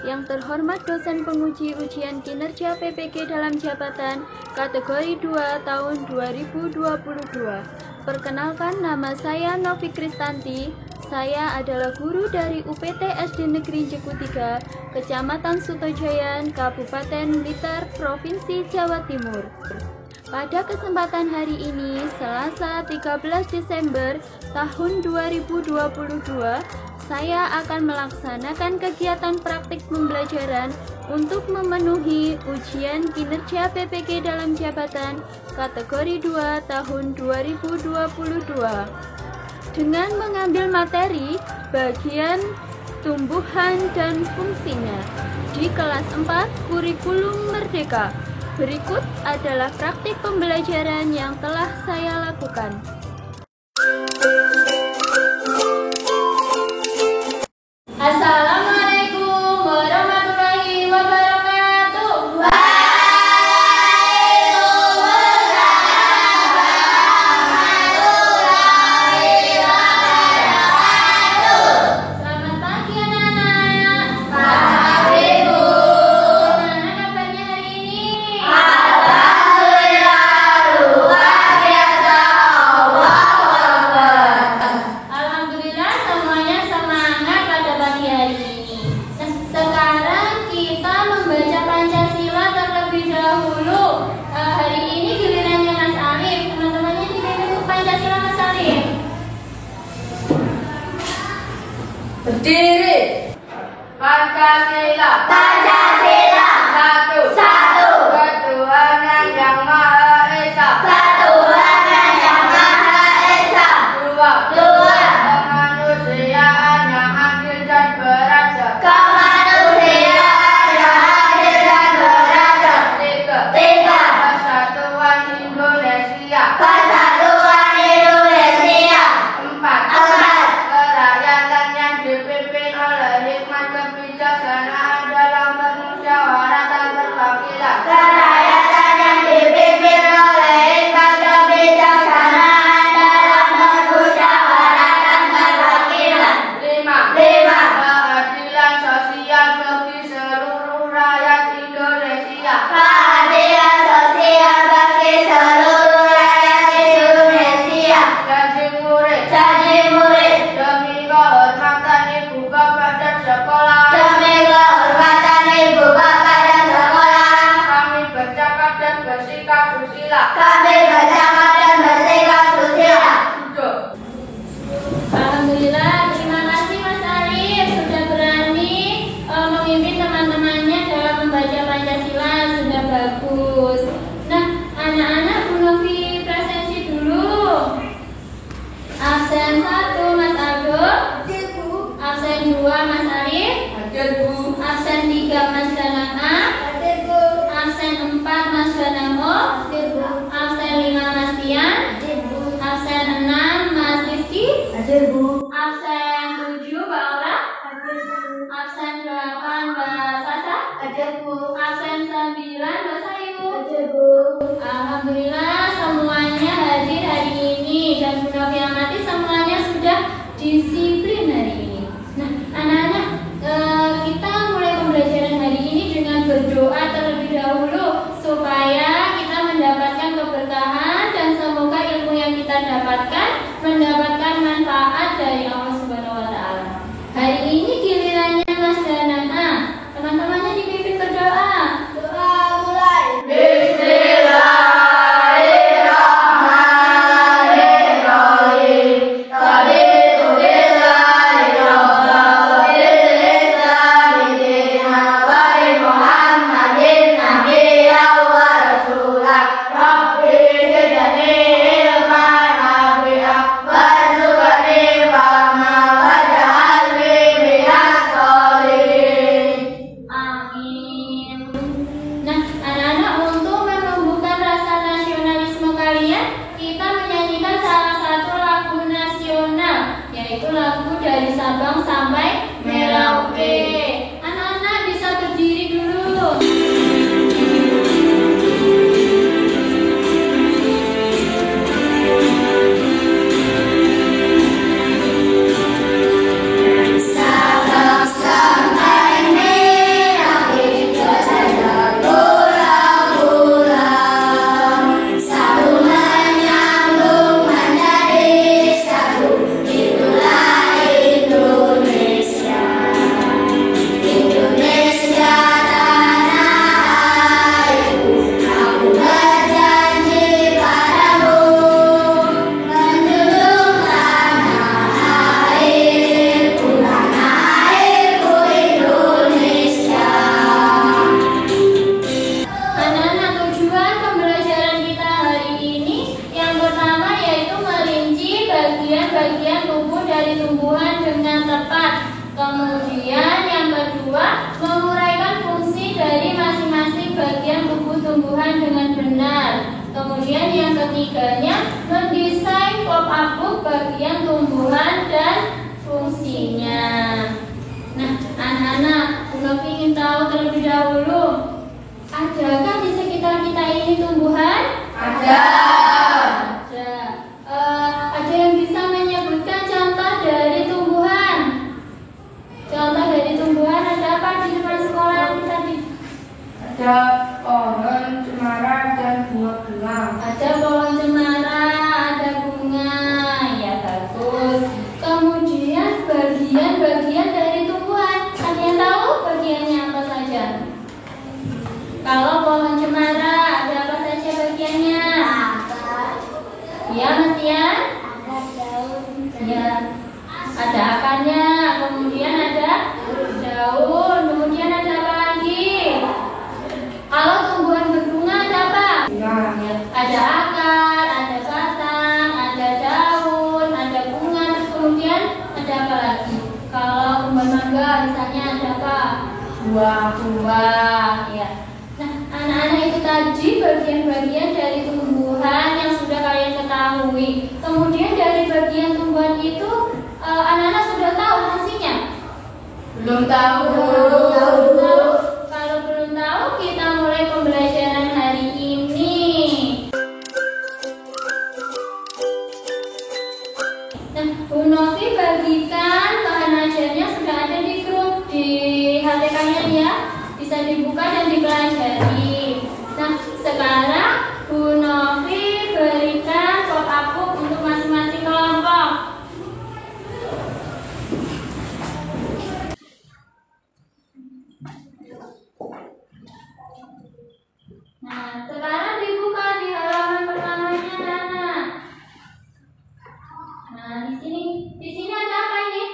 Yang terhormat dosen penguji ujian kinerja PPG dalam jabatan kategori 2 tahun 2022. Perkenalkan, nama saya Novi Kristanti. Saya adalah guru dari UPT SD Negeri Jeku 3, Kecamatan Sutojayan, Kabupaten Blitar, Provinsi Jawa Timur. Pada kesempatan hari ini, Selasa 13 Desember tahun 2022, saya akan melaksanakan kegiatan praktik pembelajaran untuk memenuhi ujian kinerja PPG dalam jabatan kategori 2 tahun 2022 dengan mengambil materi bagian tumbuhan dan fungsinya di kelas 4 kurikulum merdeka. Berikut adalah praktik pembelajaran yang telah saya lakukan. Assalamualaikum warahmatullahi wabarakatuh. Waalaikumsalam warahmatullahi wabarakatuh. Selamat pagi anak-anak. Pagi, Bu. Gimana kabarnya hari ini? Alhamdulillah luar biasa. Allahu Akbar. Alhamdulillah semuanya semangat pada pagi hari ini. Nah, sekarang kita membaca Pancasila terlebih dahulu. Hari ini gilirannya Mas Alif. Teman-temannya dipimpin untuk Pancasila, Mas Alif. Berdiri. Pancasila. Pancasila. Satu. Satu. Ketuhanan yang Maha Esa. Ketuhanan yang Maha Esa. Dua. Dua. Kemanusiaan yang adil dan beradab. Kemanusiaan yang adil dan beradab. Tiga. Tiga. Persatuan Indonesia. Persatuan Indonesia. Empat. Empat. Kerakyatan yang dipimpin oleh hikmat kebijaksanaan dalam bermusyawarah dan berwakilan. Kerakyatan yang dipimpin oleh hikmat kebijaksanaan dalam bermusyawarah dan berwakilan. Lima. Lima. Keadilan sosial bagi seluruh rakyat Indonesia. Keadilan sosial bagi seluruh rakyat Indonesia. Janji murid. Janji murid. Demi kehormatan ibu bapak dan sekolah. Demi kehormatan ibu bapak dan sekolah. Kami bercakap dan bersikap susila. Kami bercakap dan bersikap susila. Duduk. Alhamdulillah, terima kasih Mas Alif sudah berani memimpin teman-temannya dalam membaca Pancasila. Sudah bagus. Nah, anak-anak Bu Novi presensi dulu. Absen 1 Mas Aldo. Absen 2 Mas Alif. Hadir, Bu. Absen 3 Mas Danana. Absen 4 Mas Danamo. Absen 5 Mas Tian. Absen 6 Mas Rizky. Absen 7 Mbak Aura. Absen 8 Mbak Sasa. Absen 9 Mbak Sayu. Alhamdulillah semuanya hadir hari ini dan Bu Novi amati semuanya sudah disiplin hari ini. Nah, anak-anak, kita mulai pembelajaran hari ini dengan berdoa terlebih dahulu supaya kita mendapatkan keberkahan dan semoga ilmu yang kita dapatkan mendapatkan manfaat dari Allah Subhanahu wa taala. Hari ini gilirannya Mas Danana. Teman-temannya dipimpin berdoa. Doa mulai. Bismillahirrahmanirrahim. Raditu billahi rabban wa bil islami dinan wa bi Muhammadin nabiyyan wa rasulan. Rabbi zidni ilman nafi'an warzuqni fahman waj'alni minas sholihin. Amin. Nah, anak-anak, untuk menumbuhkan rasa nasionalisme kalian, kita menyanyikan salah satu lagu nasional, yaitu lagu dari Sabang sampai Merauke. Anak-anak bisa berdiri dulu. Sabang sampai Merauke. ketiganya, mendesain pop-up book bagian tumbuhan dan fungsinya. Nah, anak-anak, Bu Novi ingin tahu terlebih dahulu, adakah di sekitar kita ini tumbuhan? Ada. Ada. Ada yang bisa menyebutkan contoh dari tumbuhan? Contoh dari tumbuhan ada apa di depan sekolah tadi? Ada pohon cemara dan bunga-bunga. Ada pohon cemara, ada bunga. Ya, bagus. Kemudian bagian-bagian dari tumbuhan, ada yang tahu bagiannya apa saja? Kalau pohon cemara, ada apa saja bagiannya? Ya, Mas Tian? Ya, ada akarnya, kemudian ada daun, kemudian ada apa lagi? Kalau tumbuhan berbunga ada apa? Bunga. Ada akar, ada batang, ada daun, ada bunga, terus kemudian ada apa lagi? Kalau tumbuhan mangga misalnya ada apa? Buah, ya. Nah, anak-anak itu tadi bagian-bagian dari tumbuhan yang sudah kalian ketahui. Kemudian dari bagian tumbuhan itu, anak-anak sudah tahu fungsinya? Belum tahu. Belum tahu. Kalau belum tahu, kita mulai pembelajaran hari ini. Nah, Bu Novi bagikan bahan ajarnya sudah ada di grup di HP kalian ya. Bisa dibuka dan dipelajari. Nah, sekarang Bu Novi berikan pop-up book untuk masing-masing kelompok. Nah, sekarang dibuka di halaman pertamanya, anak. Nah, di sini ada apa ini?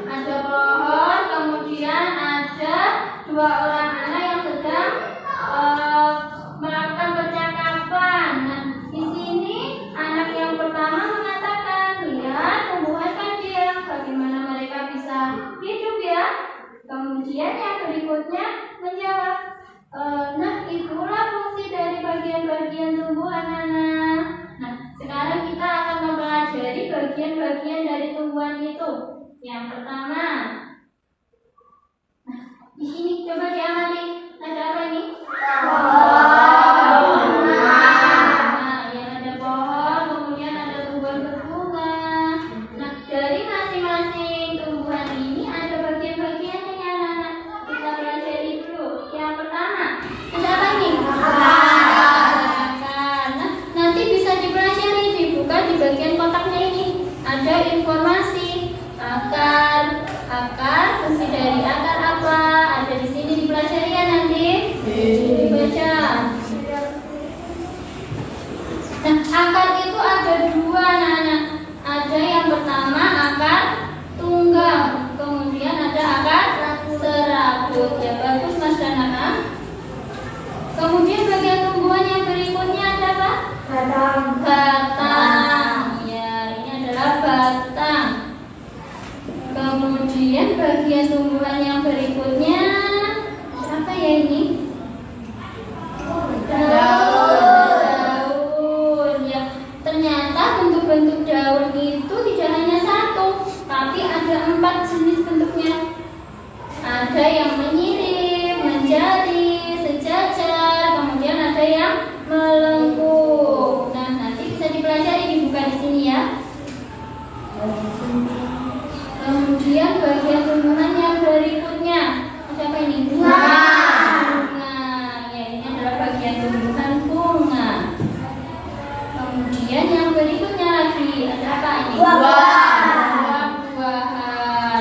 Ada pohon, kemudian ada dua orang anak yang sedang melakukan percakapan. Nah, di sini anak yang pertama mengatakan, lihat tumbuhan kecil, bagaimana mereka bisa hidup ya. Kemudian yang berikutnya menjawab, nah itulah fungsi dari bagian-bagian tumbuhan anak. Nah, sekarang kita akan mempelajari bagian-bagian dari tumbuhan itu. Yang pertama, nah, di sini coba diamati, ada apa ini? Nah, yang ada pohon, kemudian ada tumbuhan berbunga. Nah, dari masing-masing tumbuhan ini ada bagian-bagiannya ya anak-anak. Kita pelajari dulu. Yang pertama, ada apa ini? Akar. Nah, nanti bisa dipelajari, dibuka di bagian kotaknya ini. Ada informasi akar, fungsi dari akar apa? Ada di sini dipelajari ya nanti. Dibaca. Nah, akar itu ada dua anak-anak. Ada yang pertama akar tunggal, kemudian ada akar serabut. Ya, bagus Mas Danana. Kemudian bagian tumbuhan yang berikutnya ada apa? Batang. Ya, ini adalah batang. Kemudian bagian tumbuhan yang berikutnya apa ya ini? Daun. Ya, ternyata bentuk-bentuk daun itu tidak hanya satu, tapi ada 4 jenis bentuknya. Ada yang menyirip, menjadi, sejajar, kemudian ada yang melengkung. Nah, nanti bisa dipelajari, dibuka di sini ya. Kemudian bagian tumbuhan yang berikutnya ada apa ini? Bunga. Ya, ini adalah bagian tumbuhan bunga. Kemudian yang berikutnya lagi ada apa ini? Buah-buahan.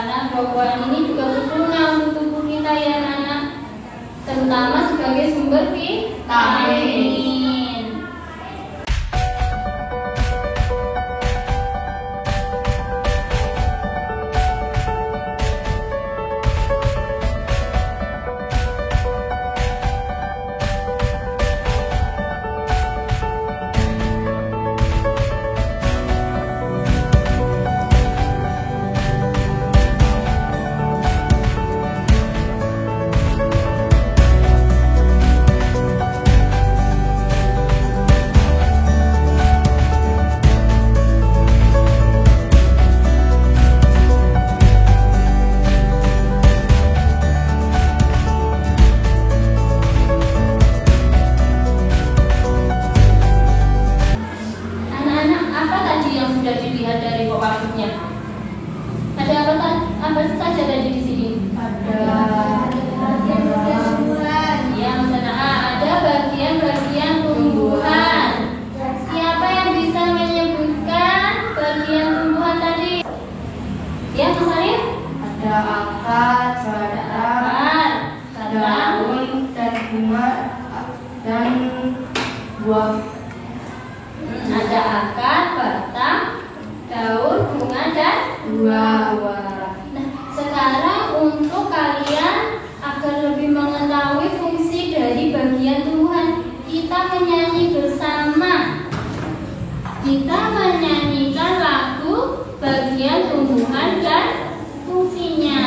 Nah, buah-buahan ini juga berguna untuk tubuh kita ya anak-anak, terutama sebagai sumber vitamin. berikutnya. Ada apa saja tadi di sini? Yang ada bagian-bagian tumbuhan. Siapa yang bisa menyebutkan bagian tumbuhan tadi? Ya, Mas Arif? Ada akar, daun, dan bunga, dan buah. Ada akar, batang, daun, bunga, dan buah. Nah, sekarang untuk kalian agar lebih mengetahui fungsi dari bagian tumbuhan, kita menyanyi bersama. Kita menyanyikan lagu bagian tumbuhan dan fungsinya.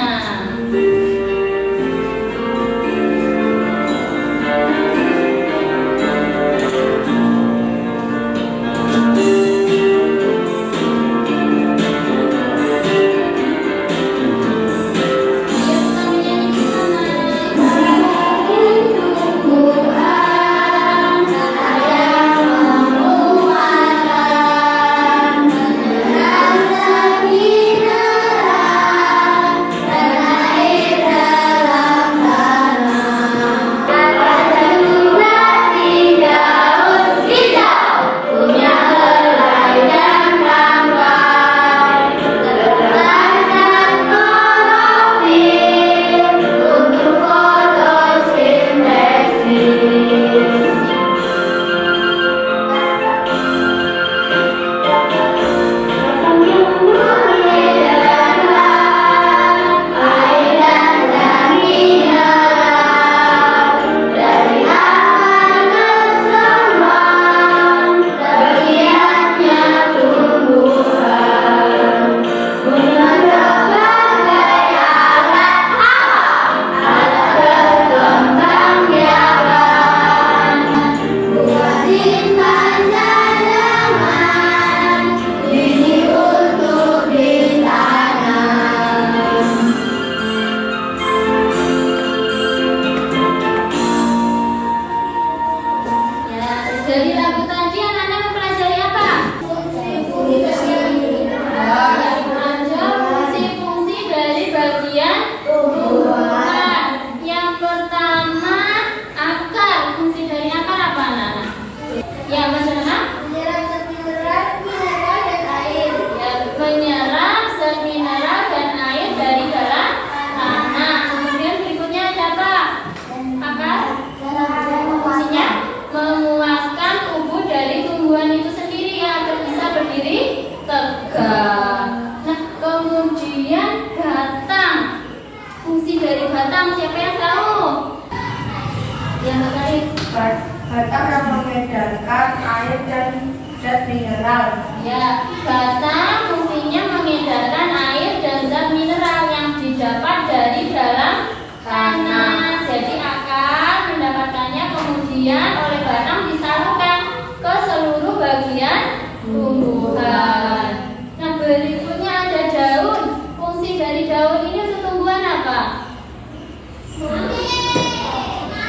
Batang yang mengedarkan air dan zat mineral. Ya, batang fungsinya mengedarkan air dan zat mineral yang didapat dari dalam tanah. Jadi akar mendapatkannya, kemudian oleh batang disalurkan ke seluruh bagian tumbuhan. Nah, berikutnya ada daun. Fungsi dari daun ini untuk tumbuhan apa?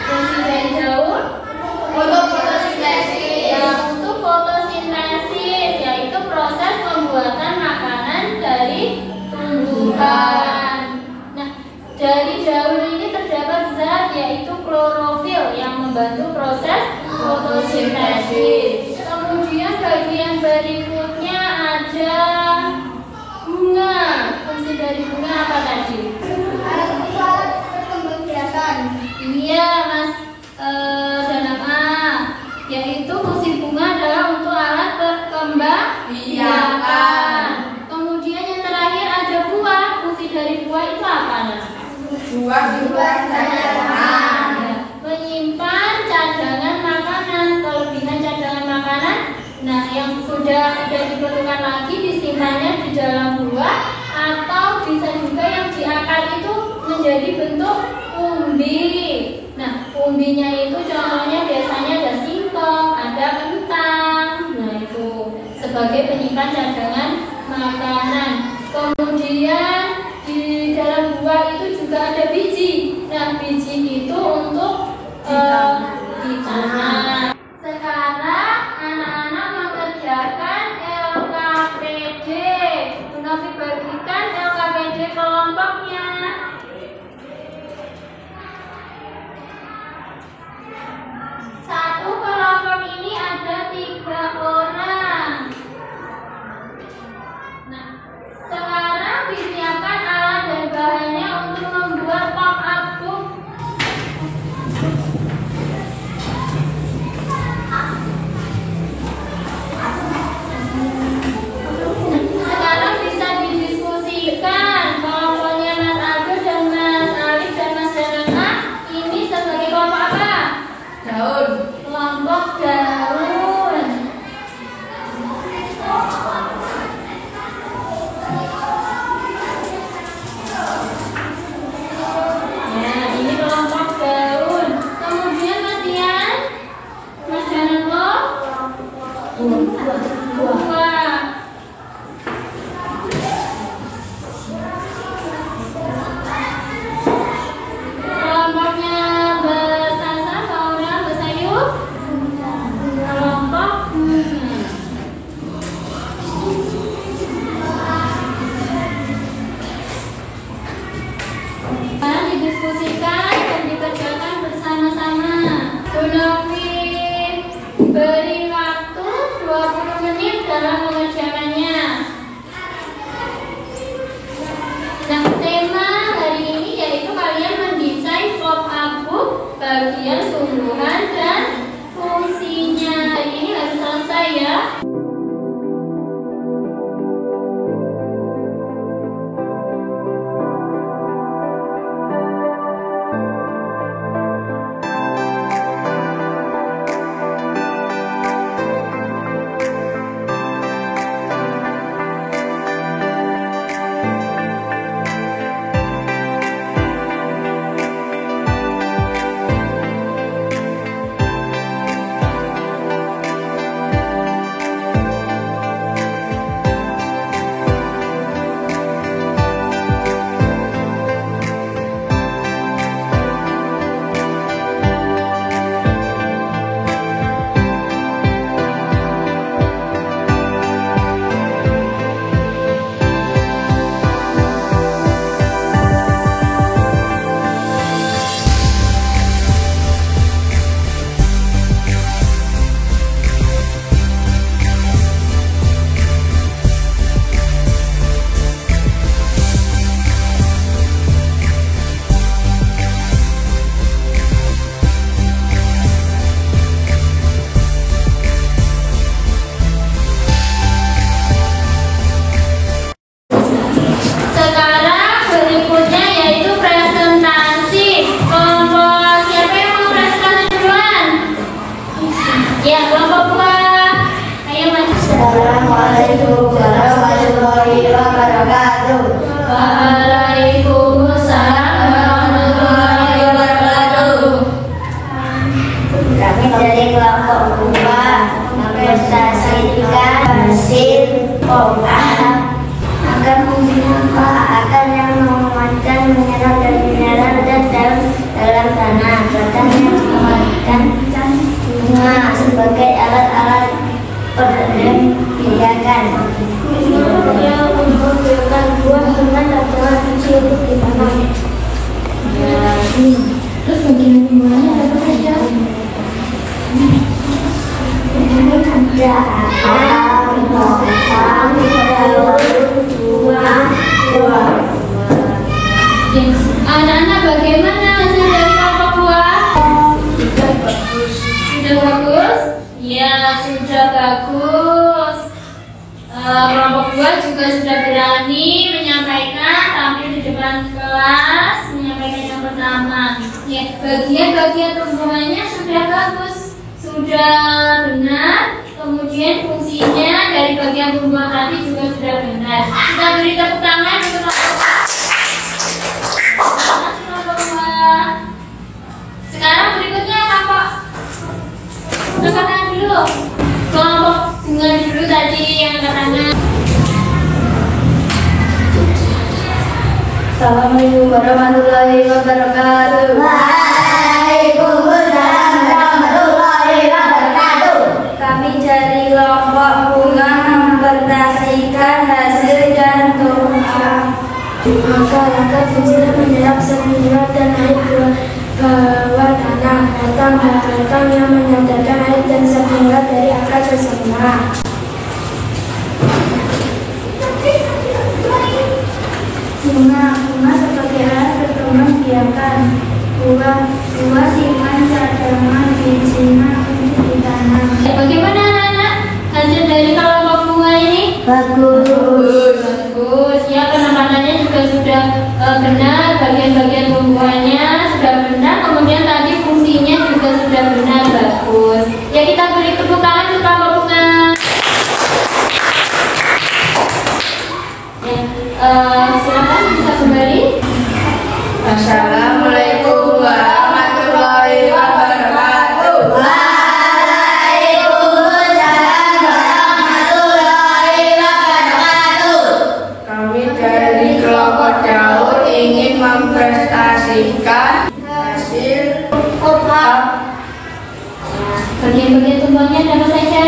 Fungsi dari daun Untuk fotosintesis. ya, untuk fotosintesis, yaitu proses pembuatan makanan dari tumbuhan. Nah, dari daun ini terdapat zat yaitu klorofil yang membantu proses fotosintesis. Kemudian bagian berikutnya ada bunga. Fungsi dari bunga apa tadi? Alat perkembang biakan. Iya, Mas Danama, yaitu fungsi bunga adalah untuk alat perkembang biakan. Kemudian yang terakhir ada buah. Fungsi dari buah itu apa? Buah juga cadangan. Ya, menyimpan cadangan makanan, kelebihan cadangan makanan. Nah, yang sudah tidak diperlukan lagi disimpannya di dalam buah, atau bisa juga yang di akar itu menjadi bentuk umbi. Nah, umbinya itu contohnya biasanya ada singkong, ada kentang. Nah, itu sebagai penyimpan cadangan makanan. Kemudian di dalam buah itu juga ada biji. Nah, biji itu untuk ditanam. Sekarang anak-anak mengerjakan LKPD. wabarakatuh. Waalaikumsalam warahmatullahi wabarakatuh. Kami dari kelompok 2 mempresentasikan hasil pembahasan akan akan yang menguatkan mineral dan mineral dalam tanah, batang yang menguatkan bunga sebagai alat-alat peredam biakan. Yang menghasilkan buah dengan adalah fungsi untuk ditanam. Terus bagian bunganya apa saja? Ada akar, batang, daun, buah. Anak-anak bagaimana hasil dari kelompok buah? Sudah bagus. Sudah bagus? Ya, sudah bagus. Kelompok buah juga sudah berani menyampaikan tampil di depan kelas, menyampaikan yang pertama. Ya, bagian-bagian tumbuhannya sudah bagus, sudah benar. Kemudian fungsinya dari bagian tumbuhan tadi juga sudah benar. Kita beri tepuk tangan untuk kelompok buah. Sekarang berikutnya apa? Angkat tangan dulu. Kelompok bunga dulu tadi yang angkat tangan. Assalamualaikum warahmatullahi wabarakatuh. Waalaikumsalam warahmatullahi wabarakatuh. Kami dari kelompok bunga mempresentasikan hasil dan tumbuhan. Akar fungsi menyerap zat mineral dan air bawah tanah. Batang yang menyadarkan air dan zat mineral dari akar bersama. Bunga sebagai alat perkembangan biakan. Buah simpan cadangan bijinya untuk ditanam. Bagaimana anak-anak hasil dari kelompok bunga ini? Bagus. Bagus. Ya, penampakannya juga sudah benar, bagian-bagian tumbuhannya sudah benar, kemudian tadi fungsinya juga sudah benar, bagus. Ya, kita beri tepuk tangan untuk kelompok bunga. Ya, silakan bisa kembali. Assalamualaikum warahmatullahi wabarakatuh. Waalaikumsalam warahmatullahi wabarakatuh. Kami dari kelompok Daud ingin mempresentasikan hasil Bagian-bagian tumbuhannya ada apa saja?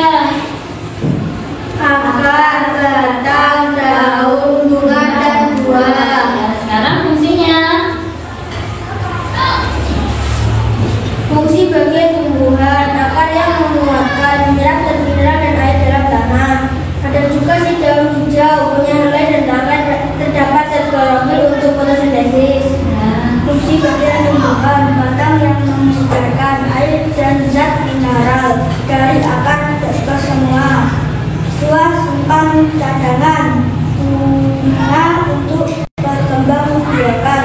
akar, batang, daun, bunga, dan buah. Ya, sekarang fungsinya. Fungsi bagian tumbuhan, akar yang menguatkan mineral dan air dalam tanah. Ada juga si daun hijau, punya helai dan terdapat zat klorofil untuk fotosintesis. Fungsi bagian tumbuhan, batang yang mengeluarkan air dan zat mineral dari akar ke semua. Buah simpan cadangan, bunga untuk berkembang biakan.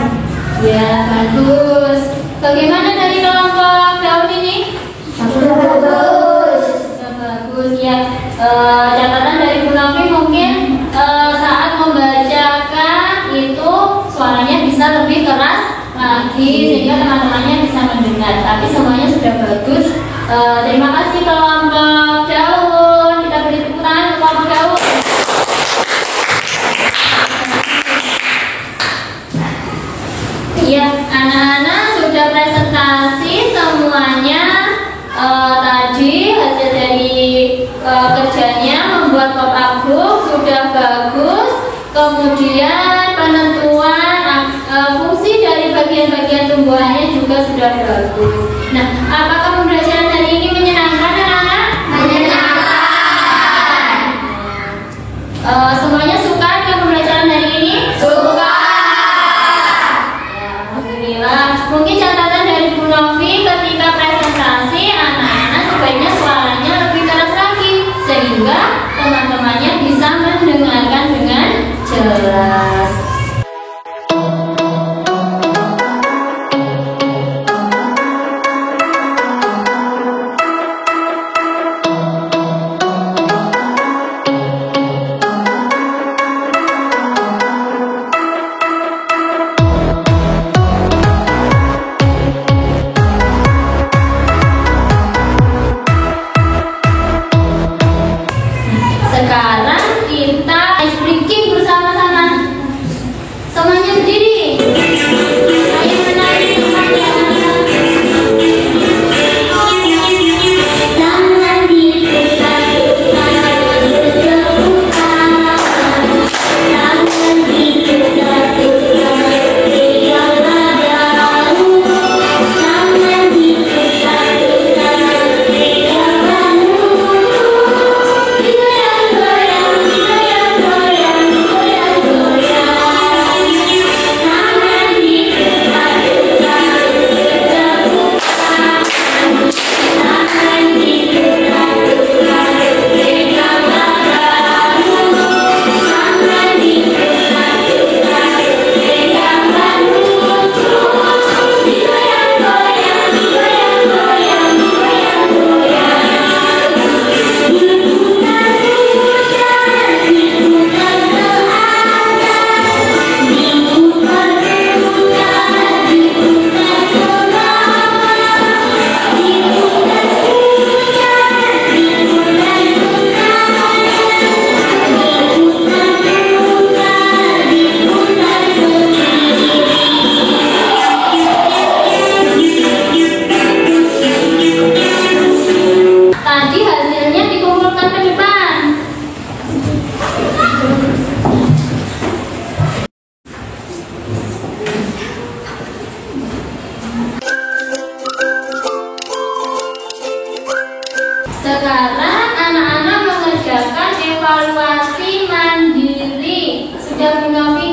Ya, bagus. Bagaimana dari kelompok daun ini? Sudah bagus. Sudah bagus ya. Catatan dari Bu Novi mungkin saat membacakan itu suaranya bisa lebih keras lagi sehingga teman-temannya bisa mendengar. Tapi semuanya sudah bagus. Terima kasih kelompok daun. Kita beri tepuk tangan untuk kelompok daun. Iya, anak-anak sudah presentasi semuanya. Tadi hasil dari kerjanya membuat pop-up book sudah bagus. Kemudian penentuan fungsi dari bagian-bagian tumbuhannya juga sudah bagus. Nah, apakah pembelajaran hari ini menyenangkan anak-anak? Menyenangkan. Semuanya suka dengan pembelajaran hari ini? Suka. Alhamdulillah. Mungkin catatan dari Bu Novi ketika presentasi anak-anak sebaiknya suaranya lebih keras lagi sehingga teman-temannya bisa mendengarkan dengan jelas.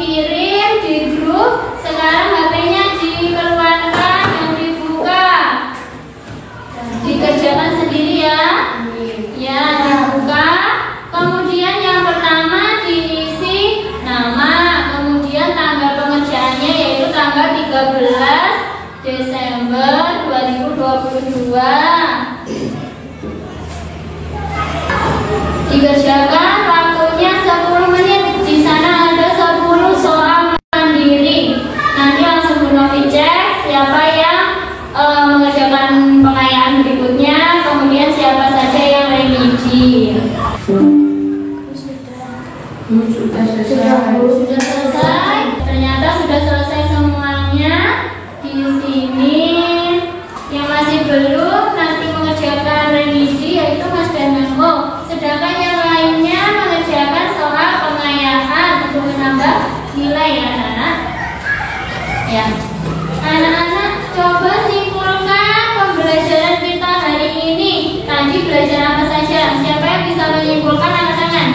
dikirim di grup. Sekarang HP-nya dikeluarkan dan dibuka. Dikerjakan sendiri ya. Ya, dibuka. Kemudian yang pertama diisi nama, kemudian tanggal pengerjaannya yaitu tanggal 13 Desember 2022. Dikerjakan waktunya 10 menit. Di sana ada 10 soal mandiri. Nanti langsung Bu Novi cek siapa yang mengerjakan pengayaan berikutnya, kemudian siapa saja yang remedi. Sudah selesai. Ternyata sudah selesai semuanya. Di sini yang masih belum nanti mengerjakan remedi yaitu Mas dan Memo. Sedangkan yang lainnya mengerjakan soal pengayaan untuk menambah nilai ya anak-anak. Ya, anak-anak coba simpulkan pembelajaran kita hari ini. Tadi belajar apa saja? Siapa yang bisa menyimpulkan angkat tangan?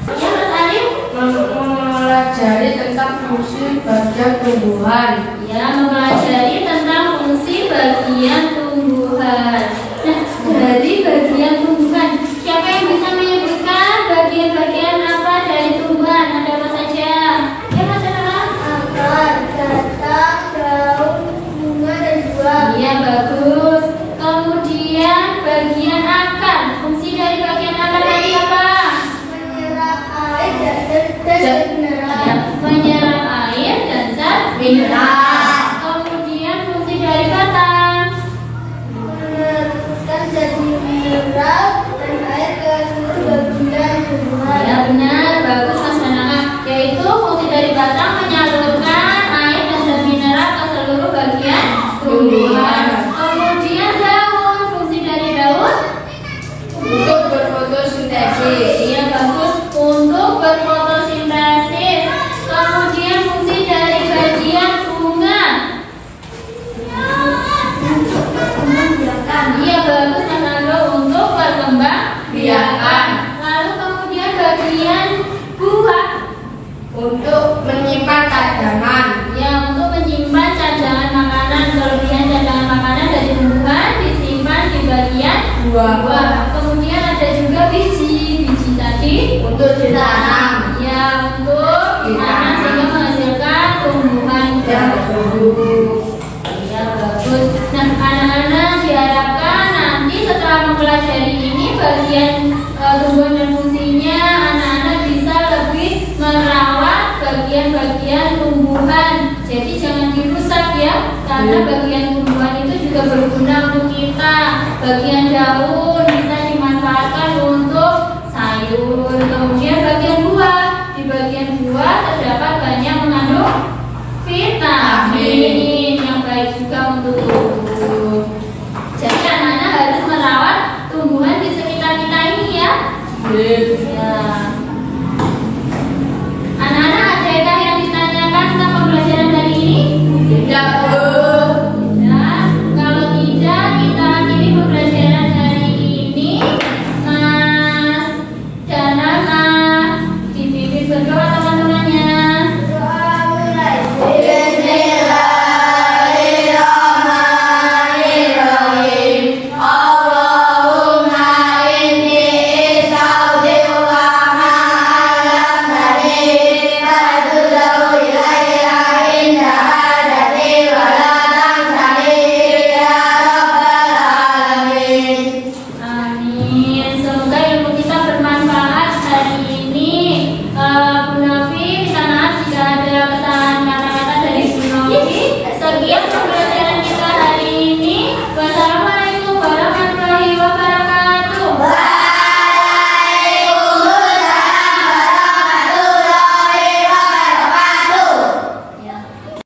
Ya, Mas Arif. Mempelajari tentang fungsi bagian tumbuhan. Ya, mempelajari tentang fungsi bagian tumbuhan. Nah, dari bagian tumbuhan, siapa yang bisa menyebutkan bagian-bagian apa dari tumbuhan? Ada apa saja? Ya, Mas Arif. Akar, batang, daun, bunga, dan buah. Iya, bagus. Kemudian bagian akar. Fungsi dari bagian akar tadi apa? Menyerap air dan zat mineral. Ya, menyerap air dan zat mineral. Kemudian fungsi dari batang. Meneruskan zat mineral dan air ke seluruh bagian tumbuhan. Ya, benar, bagus Mas Nana. Yaitu fungsi dari batang menyalurkan air dan zat mineral ke seluruh bagian tumbuhan. Kemudian daun. Fungsi dari daun Untuk berfotosintesis. iya bagus untuk berfotosintesis. Kemudian fungsi dari bagian bunga. Iya bagus Mas Ando untuk berkembang biakan. Lalu kemudian bagian buah. Untuk menyimpan cadangan. Ya untuk menyimpan cadangan makanan. Kelebihan cadangan makanan dari tumbuhan disimpan di bagian buah. Kemudian ada juga biji tadi Untuk ditanam. ya untuk ditanam sehingga menghasilkan tumbuhan yang bagus. Iya bagus. Nah anak-anak diharapkan nanti setelah mempelajari ini bagian tumbuhan dan fungsinya anak-anak bisa lebih merawat bagian-bagian tumbuhan. Jadi jangan dirusak ya, karena bagian tumbuhan itu juga berguna untuk kita. Bagian daun bisa dimanfaatkan untuk sayur. Kemudian bagian buah, di bagian buah terdapat banyak mengandung vitamin yang baik juga untuk tubuh. Jadi anak-anak harus merawat tumbuhan di sekitar kita ini ya.